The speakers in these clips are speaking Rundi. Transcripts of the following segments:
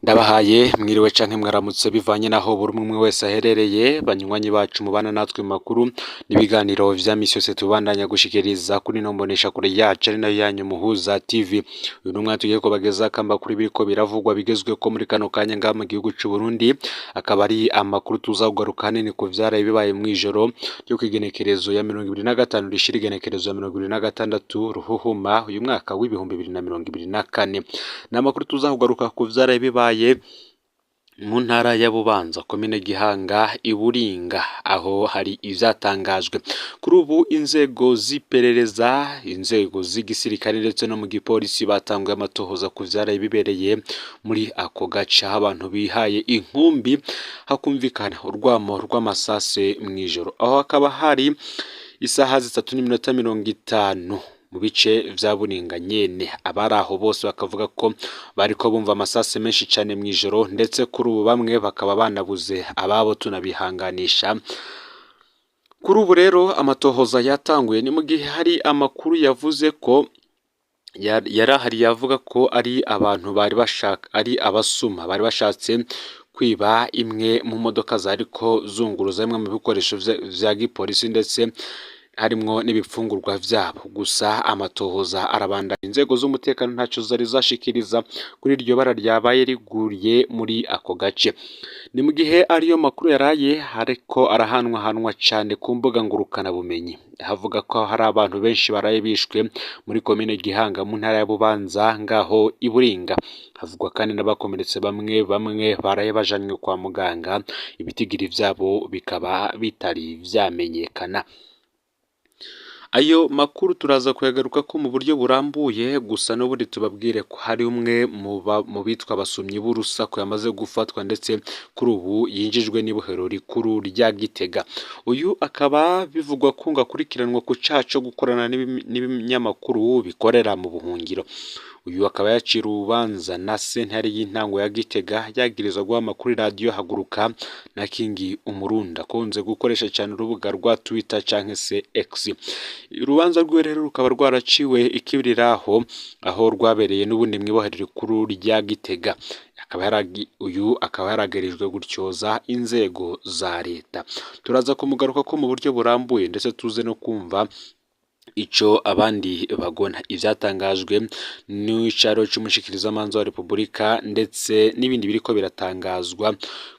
Ndabahaye mwiriwe canke mwaramutse bivanye naho buri umwe wese aherereye banywanyi bacu mubana natwe mu makuru n'ibiganiro vya misi yose tubandanya gushikiriza kuri ino mbonesha kure yacu ari nayo yanyu Muhuza TV. Uyu numwe tugiye kubageza kamba kuri biriko biravugwa bigezweko muri kano kanya ngaha mu gihugu c'u Burundi, akaba ari amakuru tuza kugaruka hanini ku vyaraye bibaye mw'ijoro ryo kw'igenekerezo ya 2025 rishira igenekerezo ya 2026 Ruhuhuma uyu mwaka w'ibihumbi 2024. Ni amakuru tuza kugaruka ku vyaraye bibaye mu ntara ya Bubanza komine Gihanga Iburinga aho hari ivyatangajwe kuri ubu inzego z'iperereza, inzego z'igisirikare ndetse no mu gipolisi batanguye amatohoza ku vyaraye bibereye muri ako gace aho abantu bihaye inkumbi hakumvikana urwamo rw'amasase mw'ijoro, aho hakaba hari isaha 3:50 mu bice vya Buringa nyene. Abari aho bose bakavuga ko bariko bumva amasase menshi cane mw'ijoro, ndetse kuri ubu bamwe bakaba banabuze ababo tunabihanganisha. Kuri ubu rero amatohoza yatanguye, ni mu gihe hari amakuru yavuze ko yarahari yavuga ko ari abantu bari bashaka ari abasuma bari bashatse kwiba imwe mu modoka zariko zunguruza imwe mu bikoresho vya gipolisi ndetse harimwo n'ibipfungurwa vyabo. Gusa amatohoza arabandanya, inzego z'umutekano ntaco zari zashikiriza kuri iryo bara ryabaye riguriye muri ako gace. Ni mu gihe ariyo makuru yaraye hariko arahanwahanwa cane ku mbuga ngurukana bumenyi, havuga ko hari abantu benshi baraye bishwe muri komine Gihanga mu ntara ya Bubanza ngaho Iburinga. Havugwa kandi n'abakomeretse bamwe baraye bajanywe kwa muganga, ibitigiri vyabo bikaba bitari vyamenyekana. Ayo makuru turaza kuyagaruka ko mu buryo burambuye, gusa n'ubundi tubabwire ko hari umwe mu bitwa abasumyi b'urusaku yamaze gufatwa ndetse kuri ubu yinjijwe n'ibohero rikuru rya Gitega. Uyu akaba bivugwa ko ngakurikiranwa ku caha co gukorana n'ibinyamakuru bikorera mu buhungiro. Uyu akaba yacira urubanza na sentare y'intango ya Gitega yagirizwa guhama kuri radio Haguruka na Kingi Umurundi akunze gukoresha cyane urubuga rwa Twitter canke se X. Urubanza rwe rero rukaba rwaraciwe ikibiriraho aho rwabereye n'ubundi mwibohero rikuru rya Gitega. Uyu akaba yaragerijwe gutyoza inzego za leta. Turaza kumugaruka ko mu buryo burambuye ndetse tuze no kumva ico abandi bagona. Ivyatangajwe n'icaro c'umushikirizamanza wa Repubulika ndetse n'ibindi biriko biratangazwa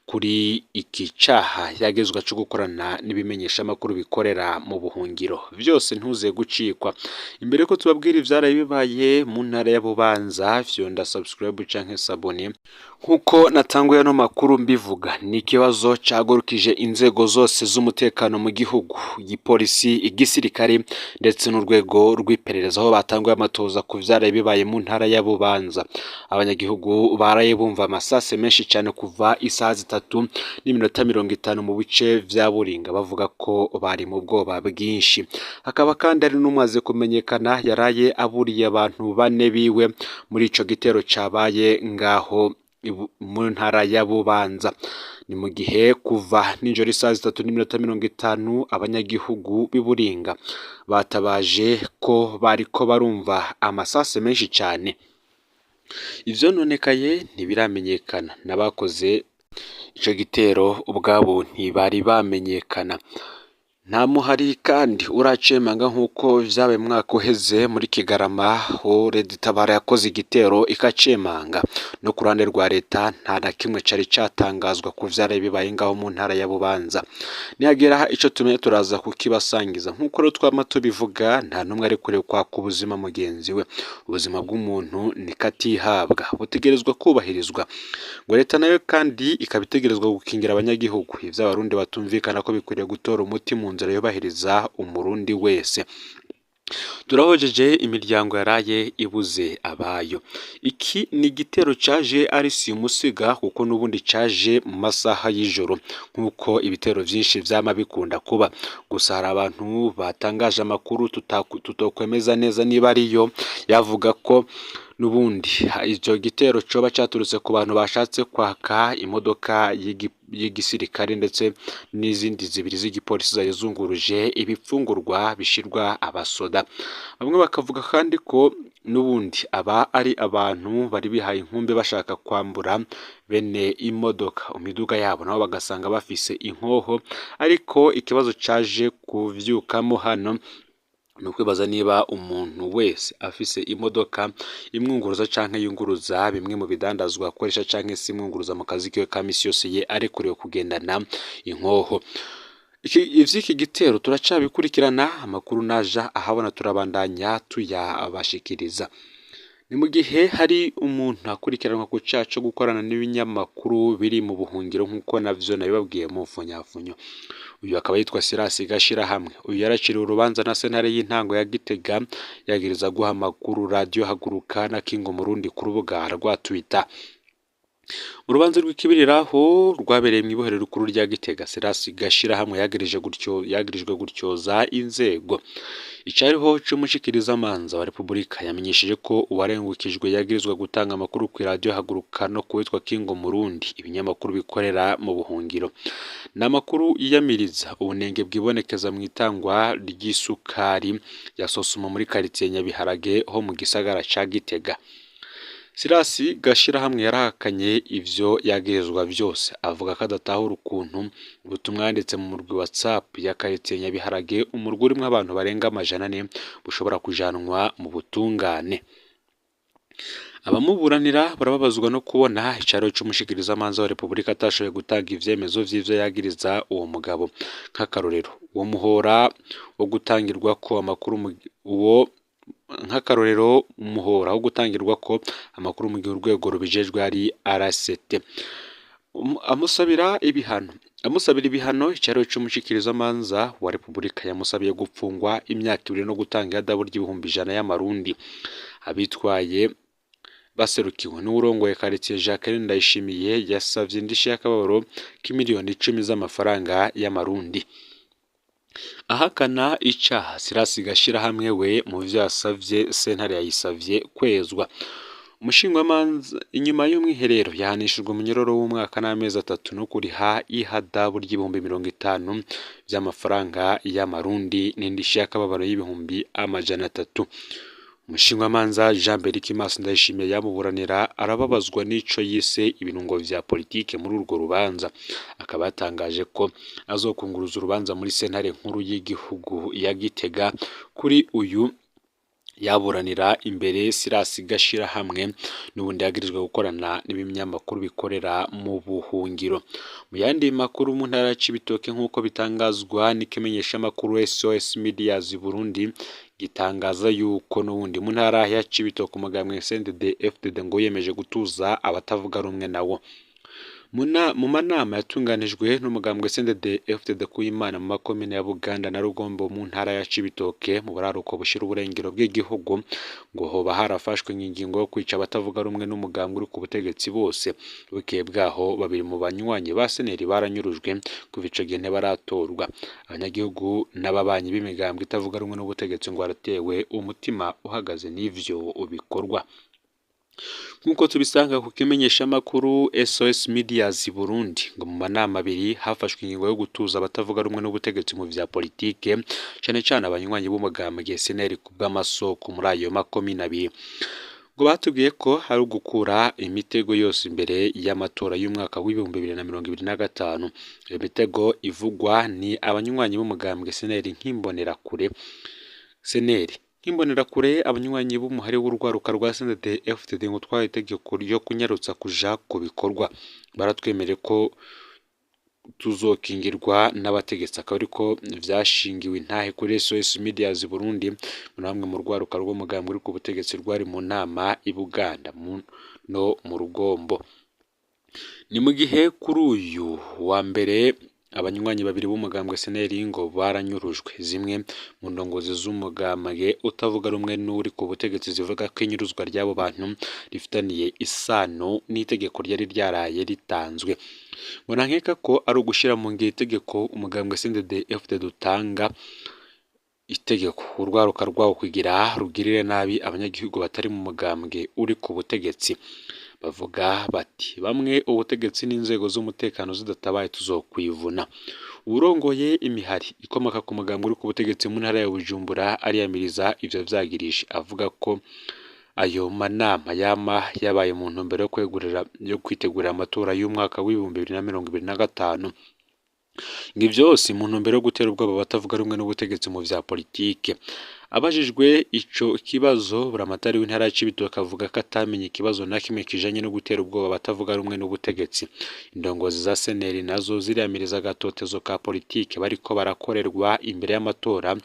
kuri iki caha yagezwa cyo gukorana n'ibimenyesha makuru bikorera mu buhungiro, vyose ntuze gucikwa. Imbere ko tubabwira ivyaraye bibaye mu ntara ya Bubanza, fyonda subscribe canke sabone. Nkuko natanguye no makuru mbivuga, ni ikibazo cagurukije inzego zose z'umutekano mu gihugu, igipolisi, igisirikare ndetse n'urwego rw'iperereza, aho batanguye amatoza ku vyaraye bibaye mu ntara ya Bubanza. Abanyagihugu baraye bumva amasase menshi cane kuva isaha 3:50 mu bice vya Buringa, bavuga ko bari mu bwoba bwinshi. Hakaba kandi ari n'umaze kumenyekana yaraye aburiye abantu 4 biwe muri ico gitero cabaye ngaho mu ntara ya Bubanza. Ni mu gihe kuva nijoro isaha 3:50 abanyagihugu b'Iburinga batabaje ko bariko barumva amasase menshi cane. Ivyo nonekaye ntibiramenyekana, n'abakoze ico gitero ubwabo ntibari bamenyekana. Nta muhari kandi uracemanga nk'uko vyabaye mwaka uheze muri Kigarama ho Leta Tabara yakoze igitero ikacemanga. No ku ruhande rwa leta nta na kimwe cari catangazwa ku vyaraye bibaye ngaho mu ntara ya Bubanza. Nihagera ico tumenye turaza kukibasangiza. Nk'uko rero twama tubivuga, nta numwe ari kure kwaka ubuzima mugenzi we. Ubuzima bw'umuntu ni katihabwa, butegerezwa kubahirizwa. Ngo leta nayo kandi ikabitegerezwa gukingira abanyagihugu. Ivyo abarundi batumvikana ko bikwiriye gutora umuti mu nzira yubahiriza umurundi wese. Turahojeje imiryango yaraye ibuze abayo. Iki ni igitero caje ari simusiga kuko n'ubundi caje mu masaha y'ijoro nk'uko ibitero vyinshi vyama bikunda kuba. Gusa hari abantu batangaje amakuru tutokwemeza neza niba ariyo, yavuga ko n'ubundi icyo gitero coba caturutse ku bantu bashatse kwaka imodoka y'igisirikare ndetse n'izindi zibiri z'igipolisi zari zunguruje ibipfungurwa bishirwa abasoda. Bamwe bakavuga kandi ko n'ubundi aba ari abantu bari bihaye inkumbi bashaka kwambura bene imodoka imiduga yabo, nabo bagasanga bafise inkoho, ariko ikibazo caje kuvyukamo hano ni ukwibaza niba umuntu wese afise imodoka imwunguruza canke yunguruza bimwe mu bidandazwa akoresha canke se imwunguruza mu kazi kiwe ka misi yose ye arekuriwe kugendana inkoho. Ivy'iki gitero turacabikurikirana, amakuru naja ahabona turabandanya tuyabashikiriza. Ni mu gihe hari umuntu akurikiranwa ku caha co gukorana n'ibinyamakuru biri mu buhungiro nk'uko navyo nabibabwiye mu mfunyafunyo. Uyu akaba yitwa Silas Gashirahamwe. Uyu yaraciriwe urubanza na sentare y'intango ya Gitega yagiriza guha amakuru radio Haguruka na Kingo Murundi ku rubuga rwa Twitter. Urubanza rw'ikibiriraho rwabereye mu ibohero rikuru rya Gitega. Silas Gashirahamwe yagirijwe gutyoza inzego. Icariho c'umushikirizamanza wa Repubulika yamenyesheje ko uwarengukijwe yagirizwa gutanga amakuru ku radio Haguruka no kuwitwa Kingo Murundi, ibinyamakuru bikorera mu buhungiro. N'amakuru yiyamiriza ubunenge bwibonekeza mu itangwa ry'isukari ya Sosoma muri quartier Nyabiharage ho mu gisagara ca Gitega. Silas Gashirahamwe yarahakanye ivyo yagirizwa vyose, avuga ko adatahura ukuntu ubutumwa yanditse mu murwi WhatsApp ya quartier Nyabiharage, umurwi urimwo abantu barenga 400 bushobora kujanwa mu butungane. Abamuburanira barababazwa no kubona icaro c'umushikirizamanza wa Repubulika atashoboye gutanga ivyemezo vy'ivyo yagiriza uwo mugabo. Nk'akarorero, uwo muhora wo gutangirwa ko amakuru umuhora wo gutangirwa ko amakuru mu gihe urwego rubijejwe ari RCT amusabira ibihano. Icaro c'umushikirizamanza wa Repubulika yamusabiye gupfungwa imyaka 2 no gutanga adabu ry'ibihumbi 100 y'amarundi. Abitwaye baserukiwe n'urongoye quartier Jacqueline Ndayishimiye yasavye indishi y'akababaro k'imiliyoni 10 z'amafaranga y'amarundi. Ahakana icaha, Silas Gashirahamwe we mu vyo yasavye sentare yayisavye kwezwa. Umushingwamanza inyuma y'umwiherero yahanishijwe umunyororo w'umwaka n'amezi 3 no kuriha ihadabu ry'ibihumbi 50 vy'amafaranga y'amarundi n'indishi y'akababaro y'ibihumbi 300. Umushingwamanza Jean Berkimas Ndayishimiye yamuburanira arababazwa n'ico yise ibinungo vya politike muri urwo rubanza. Akaba yatangaje ko azokunguruza urubanza muri sentare nkuru y'igihugu ya Gitega. Kuri uyu yaburanira imbere Silas Gashirahamwe n'ubundi yagirizwe gukorana n'ibinyamakuru bikorera mu buhungiro. Mu yandi makuru mu ntara ya Cibitoke nk'uko bitangazwa n'ikimenyesha makuru SOS Media Burundi, gitangaza yuko n'ubundi mu ntara ya Cibitoke umugambwe CNDD-FDD ngo yemeje gutuza abatavuga rumwe nawo. Mu manama yatunganijwe n'umugambwe CNDD-FDD ku Imana mu makomine ya Buganda na Rugombo mu ntara ya Cibitoke mu buraruko bushira uburengero bw'igihugu, ngo hoba harafashwe ingingo yo kwica abatavuga rumwe n'umugambwe uri ku butegetsi bose. Bukeye bwaho babiri mu banywanyi ba seneri baranyurujwe kuva ico gihe baratorwa. Abanyagihugu n'ababanyi b'imigambwe itavuga rumwe n'ubutegetsi ngo baratewe umutima uhagaze n'ivyo ubikorwa. Nk'uko tubisanga ku kimenyesha makuru SOS Media Burundi, ngo mu manama abiri hafashwe ingingo yo gutuza abatavuga rumwe n'ubutegetsi mu vya politike, cyane cyane abanywanyi b'umugambwe seneri ku bw'amasoko muri ayo makomine abiri. Ngo batubwiye ko hari ugukura imitego yose imbere y'amatora y'umwaka w'2025. Iyo mitego ivugwa ni abanywanyi b'umugambwe seneri nk'imbonerakure abanywanyi b'umuhari w'urwaruka rwa CNDD-FDD ngo twaye itegeko ryo kunyarutsa kuja ku bikorwa. Baratwemereye ko tuzokingirwa n'abategetsi, akaba ariko vyashingiwe intahe kuri SOS Media Burundi muri bamwe mu rwaruka rw'umugambwe uri ku butegetsi rwari mu nama i Buganda no mu Rugombo. Ni mu gihe kuri uyu wa mbere abanywanyi babiri b'umugambwe seneri ngo baranyurujwe. Zimwe mu ndongozi z'umugambwe utavuga rumwe n'uri ku butegetsi zivuga ko inyuruzwa ry'abo bantu rifitaniye isano n'itegeko ryari ryaraye ritanzwe. Mbona nkeka ko ari ugushira mu ngiro itegeko umugambwe CNDD-FDD utanga itegeko urwaruka rwawo kugira rugirire nabi abanyagihugu batari mu mugambwe uri ku butegetsi. Bavuga bati bamwe ubutegetsi n'inzego z'umutekano zidatabaye tuzokwivuna. Urongoye imihari ikomoka ku mugambwe uri ku butegetsi mu ntara ya Bujumbura ariyamiriza ivyo vyagirije, avuga ko ayo manama yabaye mu ntumbero yo kwitegurira amatora y'umwaka w'ibihumbi 2025. Ngi vyose mu ntumbero yo gutera ubwoba batavuga rumwe n'ubutegetsi mu vya politike. Abajijwe ico kibazo buramatari w'intara ya Cibitoke avuga ko atamenye ikibazo na kimwe kijanye no gutera ubwoba batavuga rumwe n'ubutegetsi. Indongozi za seneri nazo ziriyamiriza agatotezo ka politike bariko barakorerwa imbere y'amatora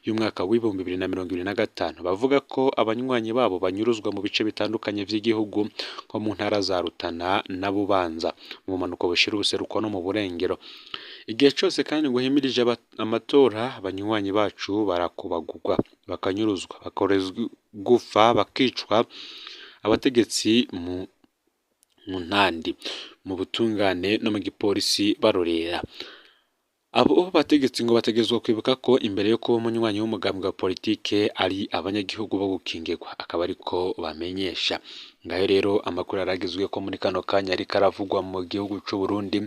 y'umwaka w'ibihumbi 2025. Bavuga ko abanywanyi babo banyuruzwa mu bice bitandukanye vy'igihugu nko mu ntara za Rutana na Bubanza, mu manuko bushira ubuseruko no mu burengero. Igihe cyose kandi ngo himirije amatora abanywanyi bacu barakubagurwa, bakanyuruzwa, bakorezwa gufa, bakicwa, abategetsi mu ntandi, mu butungane no mu gipolisi barorera. Abo bategetsi ngo bategezwa kwibuka ko imbere yo kuba umunywanyi w'umugambwe wa politike ari abanyagihugu bo gukingirwa, akaba ariko bamenyesha. Ngayo rero amakuru aragizwe ko muri kano kanya ari karavugwa mu gihugu c'u Burundi,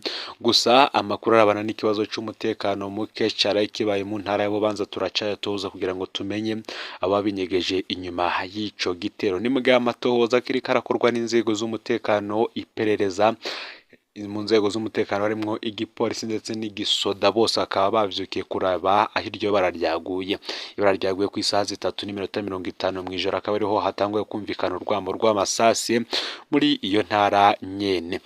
gusa amakuru arabana n'ikibazo c'umutekano muke caraye kibaye mu ntara ya Bubanza turacayatoza kugira ngo tumenye ababinyegeje inyuma y'ico gitero. Ni mugihe amatohoza kiri karakorwa n'inzego z'umutekano, iperereza mu nzego z'umutekano harimwo igipolisi ndetse n'igisoda, bose akaba bavyukiye kuraba aho iryo bara ryaguye. Ibara ryaguye ku isaha 3:50 mw'ijoro, akaba ariho hatanguye kumvikana urwamo rw'amasasi muri iyo ntara nyene.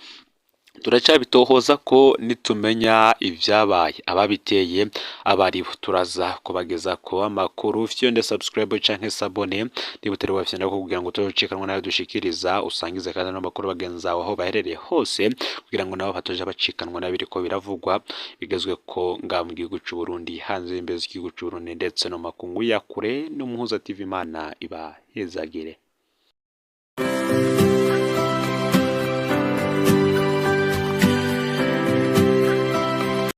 Turacabitohoza ko nitumenya ivyabaye ababiteye abaribo turaza kubageza ko amakuru. Fyonde subscribe canke sabone nibutera wafyenda ko kugira ngo tucikanwa nayo dushikiriza, usangize kandi n'amakuru bagenzawe aho baherereye hose kugira ngo nabo batoje bacikanwa nabiriko biravugwa bigezwe ko nga mu gihugu c'u Burundi, hanze imbezi y'igihugu c'u Burundi ndetse no makungu ya kure. N'umuhuza TV Imana iba hezagire.